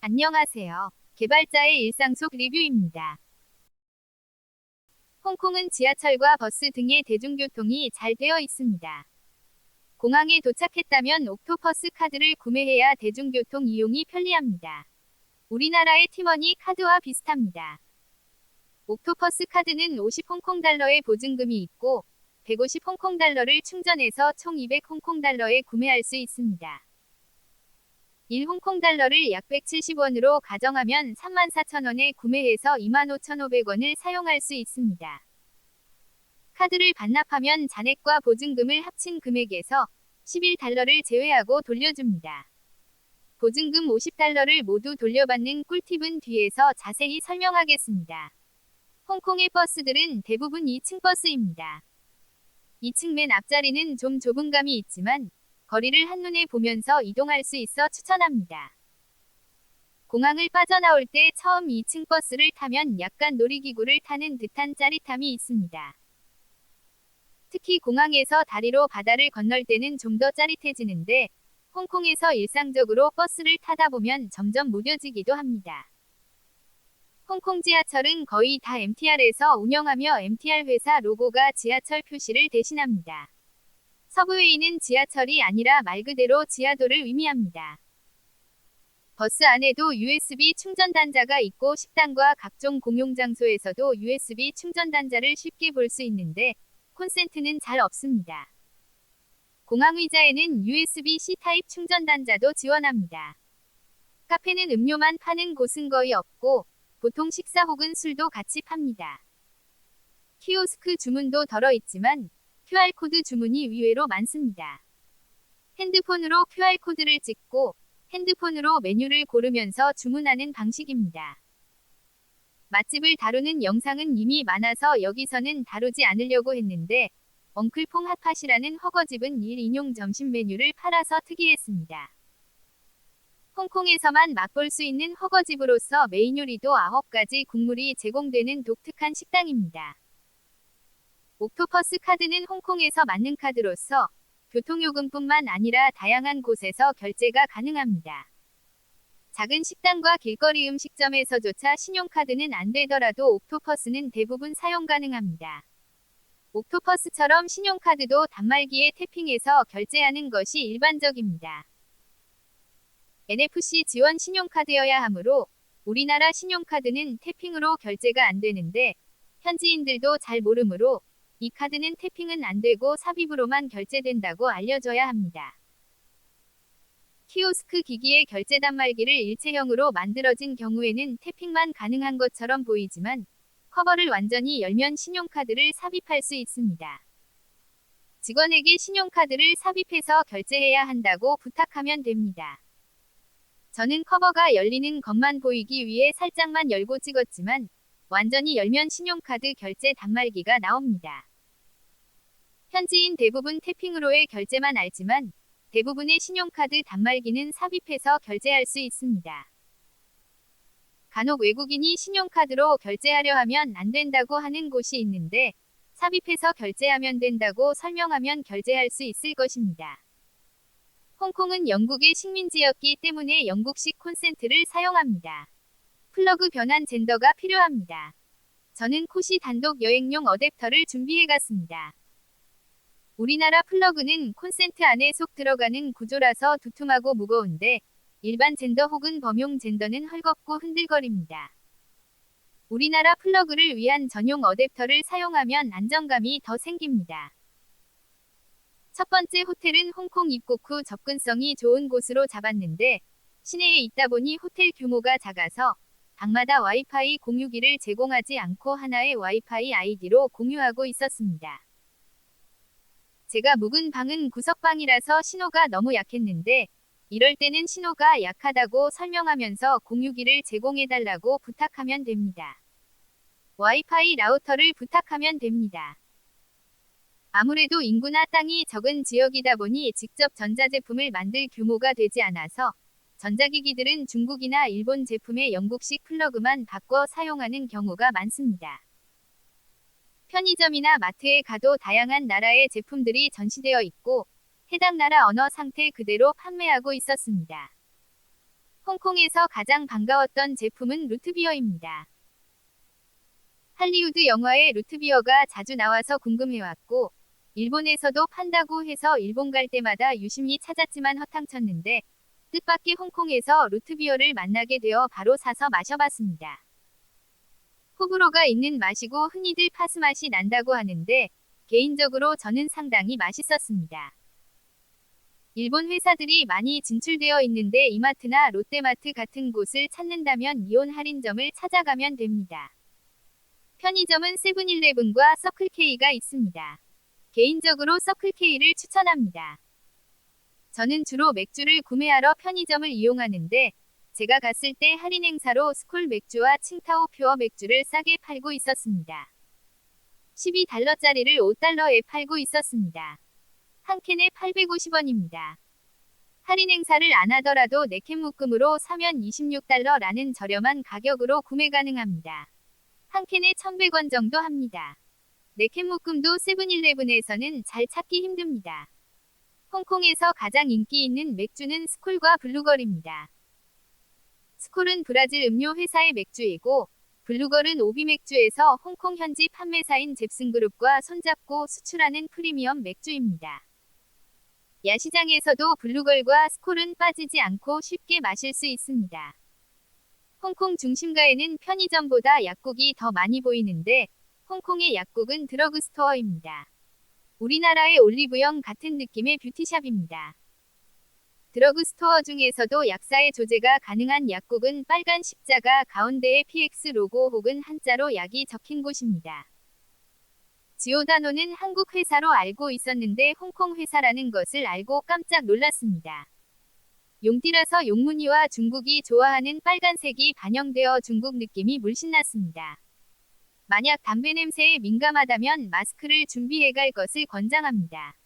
안녕하세요. 개발자의 일상 속 리뷰입니다. 홍콩은 지하철과 버스 등의 대중교통이 잘 되어 있습니다. 공항에 도착했다면 옥토퍼스 카드를 구매해야 대중교통 이용이 편리합니다. 우리나라의 티머니 카드와 비슷합니다. 옥토퍼스 카드는 50 홍콩달러의 보증금이 있고 150 홍콩달러를 충전해서 총 200 홍콩달러에 구매할 수 있습니다. 1 홍콩달러를 약 170원으로 가정하면 34,000원에 구매해서 25,500원을 사용할 수 있습니다. 카드를 반납하면 잔액과 보증금을 합친 금액에서 11달러를 제외하고 돌려줍니다. 보증금 50달러를 모두 돌려받는 꿀팁은 뒤에서 자세히 설명하겠습니다. 홍콩의 버스들은 대부분 2층 버스입니다. 2층 맨 앞자리는 좀 좁은 감이 있지만 거리를 한눈에 보면서 이동할 수 있어 추천합니다. 공항을 빠져나올 때 처음 2층 버스를 타면 약간 놀이기구를 타는 듯한 짜릿함이 있습니다. 특히 공항에서 다리로 바다를 건널 때는 좀 더 짜릿해지는데 홍콩에서 일상적으로 버스를 타다 보면 점점 무뎌지기도 합니다. 홍콩 지하철은 거의 다 MTR에서 운영하며 MTR 회사 로고가 지하철 표시를 대신합니다. 서브웨이는 지하철이 아니라 말 그대로 지하도를 의미합니다. 버스 안에도 USB 충전 단자가 있고 식당과 각종 공용 장소에서도 USB 충전 단자를 쉽게 볼 수 있는데 콘센트는 잘 없습니다. 공항 의자에는 USB-C 타입 충전 단자도 지원합니다. 카페는 음료만 파는 곳은 거의 없고 보통 식사 혹은 술도 같이 팝니다. 키오스크 주문도 덜어 있지만 QR코드 주문이 의외로 많습니다. 핸드폰으로 QR코드를 찍고 핸드폰으로 메뉴를 고르면서 주문하는 방식입니다. 맛집을 다루는 영상은 이미 많아서 여기서는 다루지 않으려고 했는데 엉클퐁 핫팟이라는 허거집은 1인용 점심 메뉴를 팔아서 특이했습니다. 홍콩에서만 맛볼 수 있는 허거집으로서 메인 요리도 9가지 국물이 제공되는 독특한 식당입니다. 옥토퍼스 카드는 홍콩에서 맞는 카드로서 교통요금뿐만 아니라 다양한 곳에서 결제가 가능합니다. 작은 식당과 길거리 음식점에서조차 신용카드는 안 되더라도 옥토퍼스는 대부분 사용 가능합니다. 옥토퍼스처럼 신용카드도 단말기에 태핑해서 결제하는 것이 일반적입니다. NFC 지원 신용카드여야 하므로 우리나라 신용카드는 태핑으로 결제가 안 되는데 현지인들도 잘 모르므로 이 카드는 태핑은 안 되고 삽입으로만 결제된다고 알려줘야 합니다. 키오스크 기기의 결제 단말기를 일체형으로 만들어진 경우에는 태핑만 가능한 것처럼 보이지만 커버를 완전히 열면 신용카드를 삽입할 수 있습니다. 직원에게 신용카드를 삽입해서 결제해야 한다고 부탁하면 됩니다. 저는 커버가 열리는 것만 보이기 위해 살짝만 열고 찍었지만 완전히 열면 신용카드 결제 단말기가 나옵니다. 현지인 대부분 태핑으로의 결제만 알지만 대부분의 신용카드 단말기는 삽입해서 결제할 수 있습니다. 간혹 외국인이 신용카드로 결제하려 하면 안 된다고 하는 곳이 있는데 삽입해서 결제하면 된다고 설명하면 결제할 수 있을 것입니다. 홍콩은 영국의 식민지였기 때문에 영국식 콘센트를 사용합니다. 플러그 변환 젠더가 필요합니다. 저는 코시 단독 여행용 어댑터를 준비해갔습니다. 우리나라 플러그는 콘센트 안에 쏙 들어가는 구조라서 두툼하고 무거운데 일반 젠더 혹은 범용 젠더는 헐겁고 흔들거립니다. 우리나라 플러그를 위한 전용 어댑터를 사용하면 안정감이 더 생깁니다. 첫 번째 호텔은 홍콩 입국 후 접근성이 좋은 곳으로 잡았는데 시내에 있다 보니 호텔 규모가 작아서 방마다 와이파이 공유기를 제공하지 않고 하나의 와이파이 아이디로 공유하고 있었습니다. 제가 묵은 방은 구석방이라서 신호가 너무 약했는데 이럴 때는 신호가 약하다고 설명하면서 공유기를 제공해달라고 부탁하면 됩니다. 와이파이 라우터를 부탁하면 됩니다. 아무래도 인구나 땅이 적은 지역이다 보니 직접 전자제품을 만들 규모가 되지 않아서 전자기기들은 중국이나 일본 제품의 영국식 플러그만 바꿔 사용하는 경우가 많습니다. 편의점이나 마트에 가도 다양한 나라의 제품들이 전시되어 있고 해당 나라 언어 상태 그대로 판매하고 있었습니다. 홍콩에서 가장 반가웠던 제품은 루트비어입니다. 할리우드 영화에 루트비어가 자주 나와서 궁금해왔고, 일본에서도 판다고 해서 일본 갈 때마다 유심히 찾았지만 허탕쳤는데, 뜻밖의 홍콩에서 루트비어를 만나게 되어 바로 사서 마셔봤습니다. 호불호가 있는 맛이고 흔히들 파스 맛이 난다고 하는데, 개인적으로 저는 상당히 맛있었습니다. 일본 회사들이 많이 진출되어 있는데 이마트나 롯데마트 같은 곳을 찾는다면 이온 할인점을 찾아가면 됩니다. 편의점은 세븐일레븐과 서클K가 있습니다. 개인적으로 서클K를 추천합니다. 저는 주로 맥주를 구매하러 편의점을 이용하는데 제가 갔을 때 할인 행사로 스콜 맥주와 칭타오 퓨어 맥주를 싸게 팔고 있었습니다. 12달러짜리를 5달러에 팔고 있었습니다. 한 캔에 850원입니다. 할인 행사를 안 하더라도 4캔 묶음으로 사면 26달러라는 저렴한 가격으로 구매 가능합니다. 한 캔에 1100원 정도 합니다. 4캔 묶음도 세븐일레븐에서는 잘 찾기 힘듭니다. 홍콩에서 가장 인기 있는 맥주는 스콜과 블루걸입니다. 스콜은 브라질 음료 회사의 맥주이고 블루걸은 오비맥주에서 홍콩 현지 판매사인 잽슨그룹과 손잡고 수출하는 프리미엄 맥주입니다. 야시장에서도 블루걸과 스콜은 빠지지 않고 쉽게 마실 수 있습니다. 홍콩 중심가에는 편의점보다 약국이 더 많이 보이는데 홍콩의 약국은 드러그스토어입니다. 우리나라의 올리브영 같은 느낌의 뷰티샵입니다. 드러그스토어 중에서도 약사의 조제가 가능한 약국은 빨간 십자가 가운데에 PX 로고 혹은 한자로 약이 적힌 곳입니다. 지오다노는 한국 회사로 알고 있었는데 홍콩 회사라는 것을 알고 깜짝 놀랐습니다. 용띠라서 용무늬와 중국이 좋아하는 빨간색이 반영되어 중국 느낌이 물씬 났습니다. 만약 담배 냄새에 민감하다면 마스크를 준비해갈 것을 권장합니다.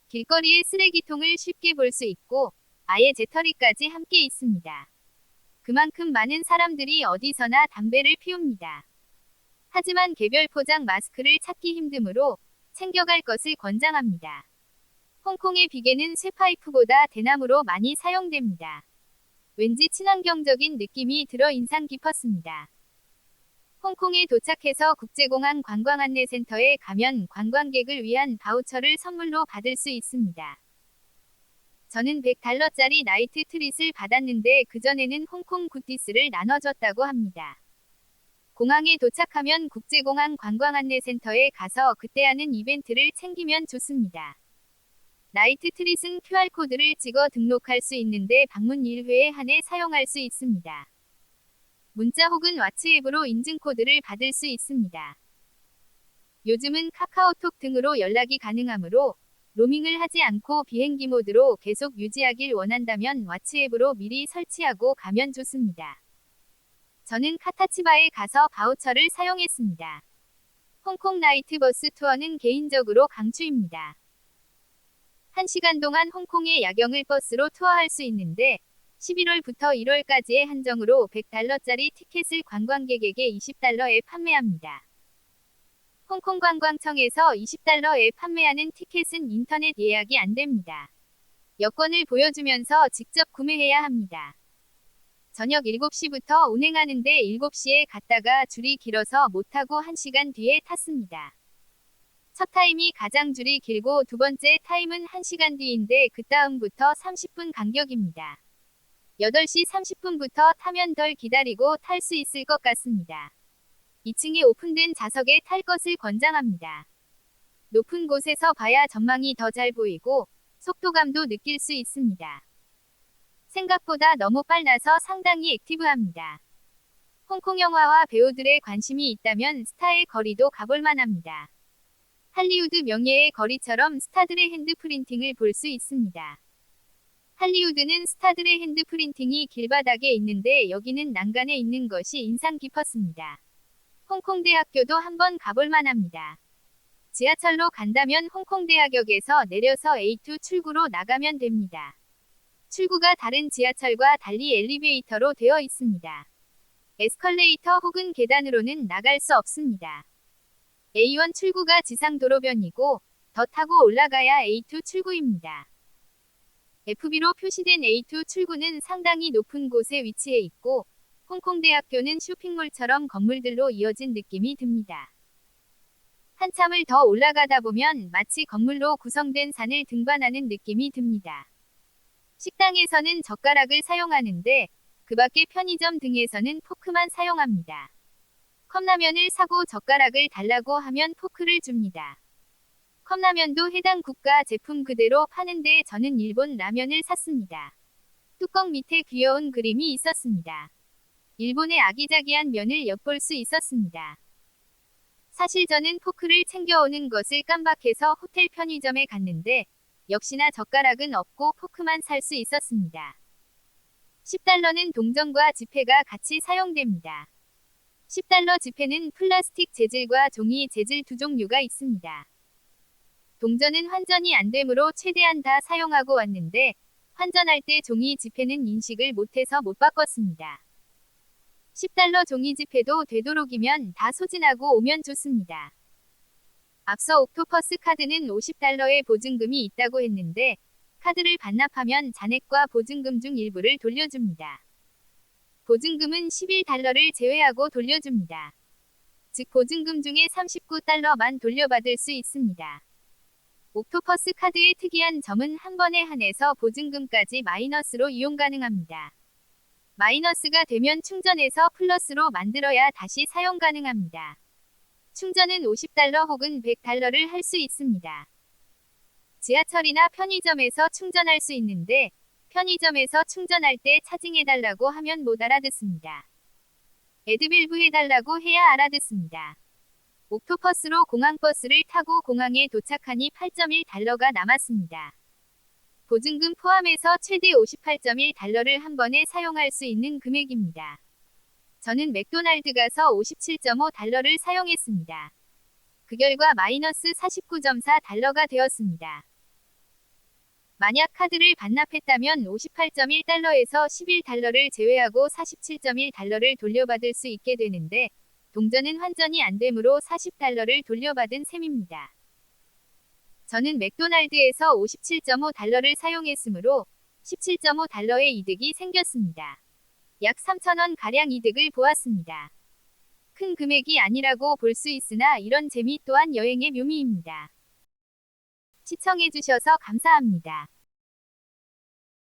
길거리에 쓰레기통을 쉽게 볼 수 있고 아예 재터리까지 함께 있습니다. 그만큼 많은 사람들이 어디서나 담배를 피웁니다. 하지만 개별 포장 마스크를 찾기 힘드므로 챙겨갈 것을 권장합니다. 홍콩의 비계는 쇠파이프보다 대나무로 많이 사용됩니다. 왠지 친환경적인 느낌이 들어 인상 깊었습니다. 홍콩에 도착해서 국제공항 관광안내센터에 가면 관광객을 위한 바우처를 선물로 받을 수 있습니다. 저는 100달러짜리 나이트 트릿을 받았는데 그전에는 홍콩 굿디스를 나눠줬다고 합니다. 공항에 도착하면 국제공항 관광안내센터에 가서 그때 하는 이벤트를 챙기면 좋습니다. 나이트 트릿은 QR코드를 찍어 등록할 수 있는데 방문 1회에 한해 사용할 수 있습니다. 문자 혹은 왓츠앱으로 인증코드를 받을 수 있습니다. 요즘은 카카오톡 등으로 연락이 가능하므로 로밍을 하지 않고 비행기 모드로 계속 유지하길 원한다면 왓츠앱으로 미리 설치하고 가면 좋습니다. 저는 카타치바에 가서 바우처를 사용했습니다. 홍콩 나이트 버스 투어는 개인적으로 강추입니다. 1시간 동안 홍콩의 야경을 버스로 투어할 수 있는데 11월부터 1월까지의 한정으로 100달러짜리 티켓을 관광객에게 20달러에 판매합니다. 홍콩 관광청에서 20달러에 판매하는 티켓은 인터넷 예약이 안 됩니다. 여권을 보여주면서 직접 구매해야 합니다. 저녁 7시부터 운행하는데 7시에 갔다가 줄이 길어서 못 타고 1시간 뒤에 탔습니다. 첫 타임이 가장 줄이 길고 두 번째 타임은 1시간 뒤인데 그 다음부터 30분 간격입니다. 8시 30분부터 타면 덜 기다리고 탈 수 있을 것 같습니다. 2층에 오픈된 좌석에 탈 것을 권장합니다. 높은 곳에서 봐야 전망이 더 잘 보이고 속도감도 느낄 수 있습니다. 생각보다 너무 빨라서 상당히 액티브합니다. 홍콩 영화와 배우들의 관심이 있다면 스타의 거리도 가볼 만합니다. 할리우드 명예의 거리처럼 스타들의 핸드프린팅을 볼 수 있습니다. 할리우드는 스타들의 핸드프린팅이 길바닥에 있는데 여기는 난간에 있는 것이 인상 깊었습니다. 홍콩대학교도 한번 가볼 만합니다. 지하철로 간다면 홍콩대학역에서 내려서 A2 출구로 나가면 됩니다. 출구가 다른 지하철과 달리 엘리베이터로 되어 있습니다. 에스컬레이터 혹은 계단으로는 나갈 수 없습니다. A1 출구가 지상도로변이고 더 타고 올라가야 A2 출구입니다. FB로 표시된 A2 출구는 상당히 높은 곳에 위치해 있고 홍콩대학교는 쇼핑몰처럼 건물들로 이어진 느낌이 듭니다. 한참을 더 올라가다 보면 마치 건물로 구성된 산을 등반하는 느낌이 듭니다. 식당에서는 젓가락을 사용하는데 그 밖의 편의점 등에서는 포크만 사용합니다. 컵라면을 사고 젓가락을 달라고 하면 포크를 줍니다. 컵라면도 해당 국가 제품 그대로 파는데 저는 일본 라면을 샀습니다. 뚜껑 밑에 귀여운 그림이 있었습니다. 일본의 아기자기한 면을 엿볼 수 있었습니다. 사실 저는 포크를 챙겨오는 것을 깜박해서 호텔 편의점에 갔는데 역시나 젓가락은 없고 포크만 살 수 있었습니다. 10달러는 동전과 지폐가 같이 사용됩니다. 10달러 지폐는 플라스틱 재질과 종이 재질 두 종류가 있습니다. 동전은 환전이 안 되므로 최대한 다 사용하고 왔는데 환전할 때 종이 지폐는 인식을 못해서 못 바꿨습니다. 10달러 종이 지폐도 되도록이면 다 소진하고 오면 좋습니다. 앞서 옥토퍼스 카드는 50달러의 보증금이 있다고 했는데 카드를 반납하면 잔액과 보증금 중 일부를 돌려줍니다. 보증금은 11달러를 제외하고 돌려줍니다. 즉 보증금 중에 39달러만 돌려받을 수 있습니다. 옥토퍼스 카드의 특이한 점은 한 번에 한해서 보증금까지 마이너스로 이용 가능합니다. 마이너스가 되면 충전해서 플러스로 만들어야 다시 사용 가능합니다. 충전은 50달러 혹은 100달러를 할 수 있습니다. 지하철이나 편의점에서 충전할 수 있는데 편의점에서 충전할 때 차징해달라고 하면 못 알아듣습니다. 애드빌브 해달라고 해야 알아듣습니다. 옥토퍼스로 공항버스를 타고 공항에 도착하니 8.1달러가 남았습니다. 보증금 포함해서 최대 58.1달러를 한 번에 사용할 수 있는 금액입니다. 저는 맥도날드 가서 57.5달러를 사용했습니다. 그 결과 마이너스 49.4달러가 되었습니다. 만약 카드를 반납했다면 58.1달러에서 11달러를 제외하고 47.1달러를 돌려받을 수 있게 되는데 동전은 환전이 안 되므로 40달러를 돌려받은 셈입니다. 저는 맥도날드에서 57.5달러를 사용했으므로 17.5달러의 이득이 생겼습니다. 약 3,000원 가량 이득을 보았습니다. 큰 금액이 아니라고 볼 수 있으나 이런 재미 또한 여행의 묘미입니다. 시청해주셔서 감사합니다.